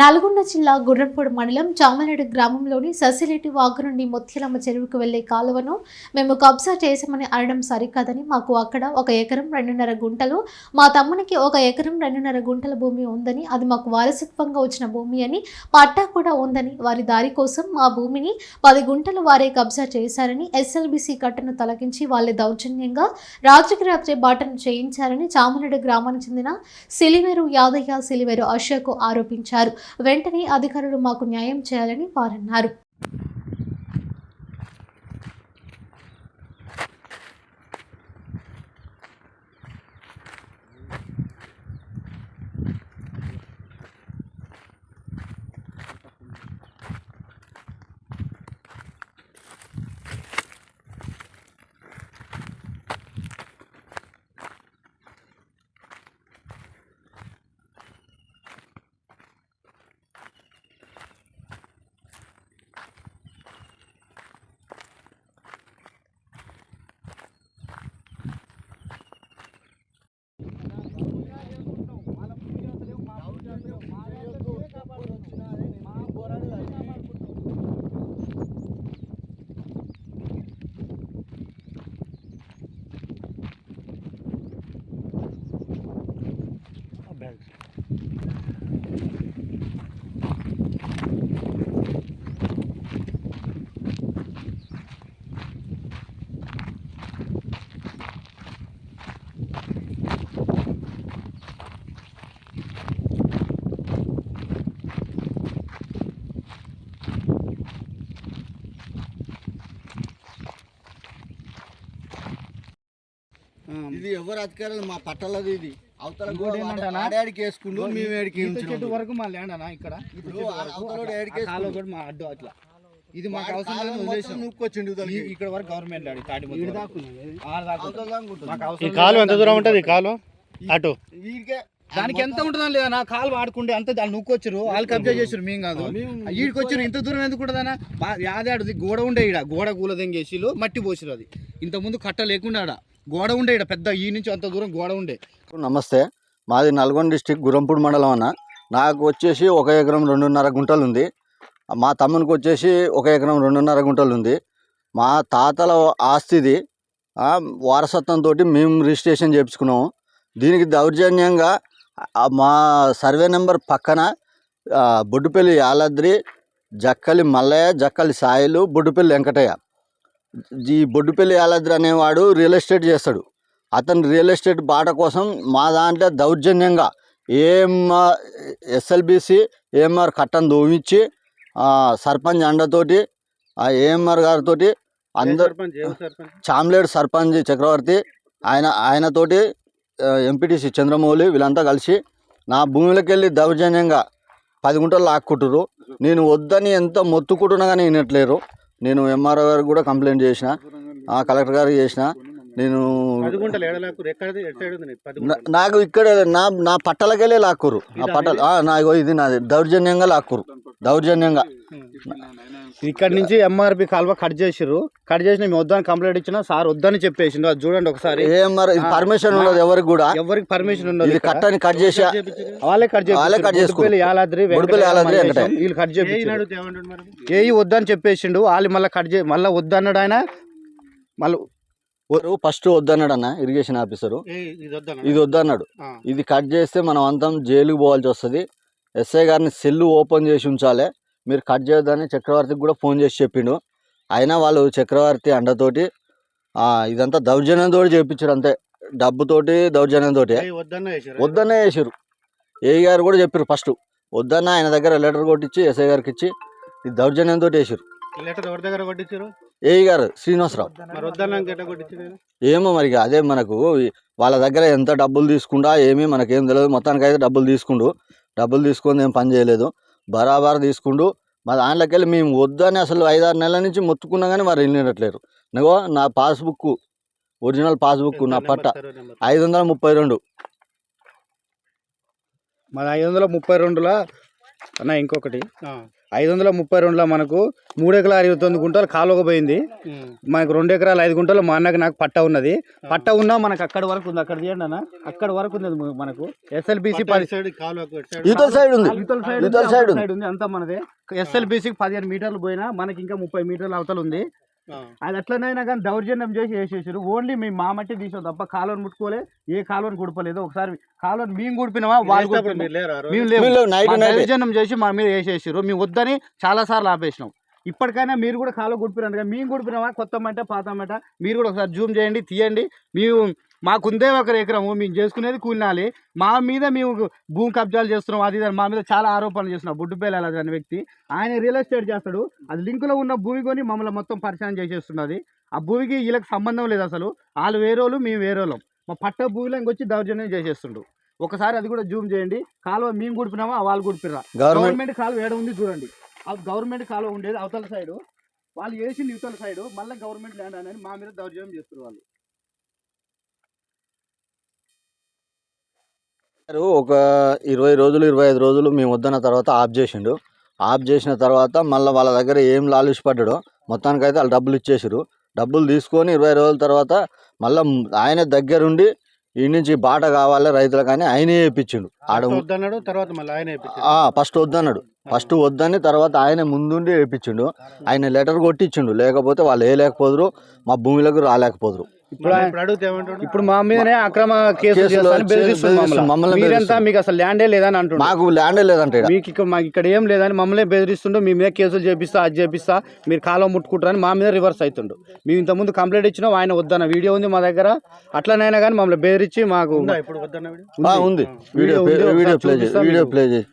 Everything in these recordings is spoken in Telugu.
నల్గొండ జిల్లా గుర్రంపూడి మండలం చామనేడు గ్రామంలోని ససిరెడ్డి వాగు నుండి ముత్యాలమ్మ చెరువుకు వెళ్లే కాలువను మేము కబ్జా చేశామని అనడం సరికాదని, మాకు అక్కడ 1 ఎకరం 2.5 గుంటలు, మా తమ్మునికి 1 ఎకరం 2.5 గుంటల భూమి ఉందని, అది మాకు వారసత్వంగా వచ్చిన భూమి అని, పట్టా కూడా ఉందని, వారి దారి కోసం మా భూమిని 10 గుంటలు వారే కబ్జా చేశారని, ఎస్ఎల్బీసీ కట్టను తొలగించి వాళ్ళే దౌర్జన్యంగా రాత్రికి రాత్రే బాటను చేయించారని చామనేడు గ్రామానికి చెందిన సిలివేరు యాదయ్య, సిలివేరు అశోక్ ఆరోపించారు. వెంటనే అధికారులు మాకు న్యాయం చేయాలని వారన్నారు. ఇది ఎవరు అధికారులు మా పట్టాలది. ఇది అవతల ఆడికి వేసుకుంటూ మేము ఏడికి చెట్టు వరకు మా ల్యాండ్ అన్న ఇక్కడ మా అడ్డు అట్లా ఇది మాకు అవసరం నూక్కొచ్చిండు ఇక్కడ వరకు గవర్నమెంట్ ల్యాండ్ తాటి ఈ కాలువ ఎంత దూరం ఉంటుంది? కాలువ అటు దానికి ఎంత ఉంటుందని లేదా నా కాలు వాడుకుంటే అంత దాన్ని నూక్కొచ్చారు, వాళ్ళు కబ్జా చేసారు, మేము కాదు ఈడికి వచ్చారు. ఇంత దూరం ఎందుకు ఉంటుందన్నా? యాదాడుది గోడ ఉండే ఈడ గోడ కూల దెంగేసి మట్టి పోసిరు. అది ఇంతకుముందు కట్ట లేకుండా ఆడ గోడ ఉండే, ఈడ పెద్ద ఈ నుంచి అంత దూరం గోడ ఉండే. నమస్తే, మాది నల్గొండ డిస్టిక్ గుర్రంపూడి మండలం అన్న. నాకు వచ్చేసి 1 ఎకరం 2.5 గుంటలు ఉంది. మా తమ్మునికి వచ్చేసి 1 ఎకరం 2.5 గుంటలు ఉంది. మా తాతల ఆస్తిది వారసత్వంతో మేము రిజిస్ట్రేషన్ చేయించుకున్నాము. దీనికి దౌర్జన్యంగా మా సర్వే నెంబర్ పక్కన బొడ్డుపల్లి యాలద్రి, జక్కలి మల్లయ్య, జక్కలి సాయిలు, బొడ్డుపల్లి వెంకటయ్య. ఈ బొడ్డుపల్లి యాలద్రి అనేవాడు రియల్ ఎస్టేట్ చేస్తాడు. అతను రియల్ ఎస్టేట్ బాట కోసం మా దాంట్లో దౌర్జన్యంగా ఎస్ఎల్బీసీ ఏఎంఆర్ కట్టను దోమించి సర్పంచ్ అండతోటి ఏఎంఆర్ గారితో అందరు, చామ్లేడు సర్పంచ్ చక్రవర్తి ఆయనతోటి ఎంపీటీసీ చంద్రమౌళి వీళ్ళంతా కలిసి నా భూమిలోకి వెళ్ళి దౌర్జన్యంగా 10 గుంటలు లాక్కుంటారు. నేను వద్దని ఎంత మొత్తుకుంటున్నా కానీ వినట్లేరు. నేను ఎంఆర్ఓ గారికి కూడా కంప్లైంట్ చేసిన, కలెక్టర్ గారికి చేసిన. నేను నాకు ఇక్కడ నా పట్టలకెళ్ళి లాక్కురు. ఆ పట్టలు నాకు ఇది నాది దౌర్జన్యంగా లాక్కురు, దౌర్జన్యంగా. ఇక్కడ నుంచి ఎంఆర్పి కాలువ కట్ చేసిర్రు. కట్ చేసిన మేము వద్దని కంప్లైంట్ ఇచ్చిన, సార్ వద్దని చెప్పేసిండు. అది చూడండి ఒకసారి. పర్మిషన్ ఉండదు ఎవరికి కూడా, ఎవరికి పర్మిషన్ ఉండదు. కట్టని కట్ చేసి వాళ్ళే కట్ చేసుకోవాలి. యాలాద్రి వీళ్ళు కట్ చేసి ఏ వద్దని చెప్పేసిండు. వాళ్ళు మళ్ళీ కట్ చేసి మళ్ళీ వద్దన్నాడు ఆయన. మళ్ళీ ఫస్ట్ వద్దన్నాడు అన్న ఇరిగేషన్ ఆఫీసరు, ఇది వద్దన్నాడు. ఇది కట్ చేస్తే మనం అంతా జైలుకి పోవాల్సి వస్తుంది. ఎస్ఐ గారిని సెల్లు ఓపెన్ చేసి ఉంచాలి, మీరు కట్ చేయొద్దని చక్రవర్తికి కూడా ఫోన్ చేసి చెప్పిండు. అయినా వాళ్ళు చక్రవర్తి అండతోటి ఇదంతా దౌర్జన్యంతో చేయించారు. అంతే, డబ్బుతోటి దౌర్జన్యంతో వద్దనే వేసారు. ఏఈ గారు కూడా చెప్పారు ఫస్ట్ వద్దన్న. ఆయన దగ్గర లెటర్ కొట్టించి ఎస్ఐ గారికి ఇచ్చి ఇది దౌర్జన్యంతో వేసారు. ఏఈ గారు శ్రీనివాసరావు. ఏమో మరి అదే మనకు వాళ్ళ దగ్గర ఎంత డబ్బులు తీసుకుంటా ఏమీ మనకేం తెలియదు. మొత్తానికి అయితే డబ్బులు తీసుకొని ఏం పని చేయలేదు, బరాబర్ తీసుకుంటూ. మా దాంట్లోకి వెళ్ళి మేము వద్దని అసలు 5-6 నెలల నుంచి మొత్తుకున్నా కానీ మరి వెళ్ళినట్లేరు. నువ్వు నా పాస్బుక్, ఒరిజినల్ పాస్బుక్, నా పట్ట 532. మరి 532లో అన్న ఇంకొకటి 532లో మనకు 3 ఎకరాల 29 గుంటలు కాలువకు పోయింది. మనకు 2 ఎకరాల 5 గుంటలు మా అన్నకి నాకు పట్ట ఉన్నది. పట్ట ఉన్నా మనకు అక్కడ వరకు ఉంది. అక్కడ తీయండి అన్న, అక్కడ వరకు ఉంది మనకు. ఎస్ఎల్బిసి యువతల సైడ్ ఉంది, సైడ్ ఉంది, అంతా మనదే. ఎస్ఎల్బిసికి 15 మీటర్లు పోయినా మనకి ఇంకా 30 మీటర్ల అవతల ఉంది. అది అట్లనైనా కానీ దౌర్జన్యం చేసి వేసేసారు. ఓన్లీ మేము మా మట్టి తీసాం తప్ప కాలువను ముట్టుకోలే, ఏ కాలువను గుడిపలేదు. ఒకసారి కాలువను మేము గుడిపినామా వాళ్ళు దౌర్జన్యం చేసి మా మీద వేసేసారు. మేము వద్దని చాలా సార్లు ఆపేసినాం. ఇప్పటికైనా మీరు కూడా కాలువ గుడిపినారు కదా, మేము గుడిపినామా కొత్త మంట పాత మంట మీరు కూడా ఒకసారి జూమ్ చేయండి, తీయండి. మేము మాకుందే 1 ఎకరము, మేము చేసుకునేది కూలినాలి. మా మీద మేము భూమి కబ్జాలు చేస్తున్నాం, అది మా మీద చాలా ఆరోపణలు చేస్తున్నాం. బుడ్డుపేల అనే వ్యక్తి ఆయన రియల్ ఎస్టేట్ చేస్తాడు. అది లింకులో ఉన్న భూమి కొని మమ్మల్ని మొత్తం పరిచయం చేసేస్తున్నది. ఆ భూమికి వీళ్ళకి సంబంధం లేదు అసలు. వాళ్ళు వేరేవాళ్ళు, మేము వేరేవాళ్ళం. మా పట్ట భూమిలో ఇంకొచ్చి దౌర్జన్యం చేసేస్తుండ్రు. ఒకసారి అది కూడా జూమ్ చేయండి. కాలువ మేము గుడిపినామా వాళ్ళు గుడిపిరా. గవర్నమెంట్ కాలువ ఏడ ఉంది చూడండి. ఆ గవర్నమెంట్ కాలువ ఉండేది అవతల సైడు, వాళ్ళు వేసింది ఇవతల సైడు. మళ్ళీ గవర్నమెంట్ ల్యాండ్ అనేది మా మీద దౌర్జన్యం చేస్తున్నారు వాళ్ళు. ఒక 20 రోజులు 25 రోజులు మేము వద్దన్న తర్వాత ఆఫ్ చేసిండు. ఆఫ్ చేసిన తర్వాత మళ్ళీ వాళ్ళ దగ్గర ఏం లాలిష్ పడ్డాడో మొత్తానికైతే వాళ్ళు డబ్బులు ఇచ్చేసారు. డబ్బులు తీసుకొని 20 రోజుల తర్వాత మళ్ళీ ఆయన దగ్గరుండి ఈ నుంచి బాట కావాలి రైతులకు కానీ ఆయనే వేయించిండు. ఫస్ట్ వద్దన్నాడు. ఫస్ట్ వద్దని తర్వాత ఆయన ముందుండి వేయించిండు. ఆయన లెటర్ కొట్టించిండు, లేకపోతే వాళ్ళు వేయలేకపోదురు, మా భూమిలోకి రాలేకపోదురు. ఇప్పుడు మా మీదనే అక్రమ కేసులు మీరంతా మీకు అసలు ల్యాండే లేదని అంటున్నారు. మాకు ల్యాండే లేదంటే మీకు మాకు ఇక్కడ ఏం లేదని మమ్మల్ని బెదిరిస్తుండో, మీ మీద కేసులు చేపిస్తా, అది చేపిస్తా, మీరు కాలం ముట్టుకుంటారని మా మీద రివర్స్ అవుతుండు. మేము ఇంతకుముందు కంప్లైంట్ ఇచ్చినా ఆయన వద్దన్న వీడియో ఉంది మా దగ్గర. అట్లనైనా కానీ మమ్మల్ని బెదిరించి మాకు ఉంది వీడియో ప్లే చేసి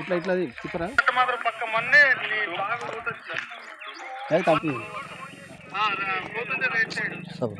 ఇట్లా చెప్పరా. सब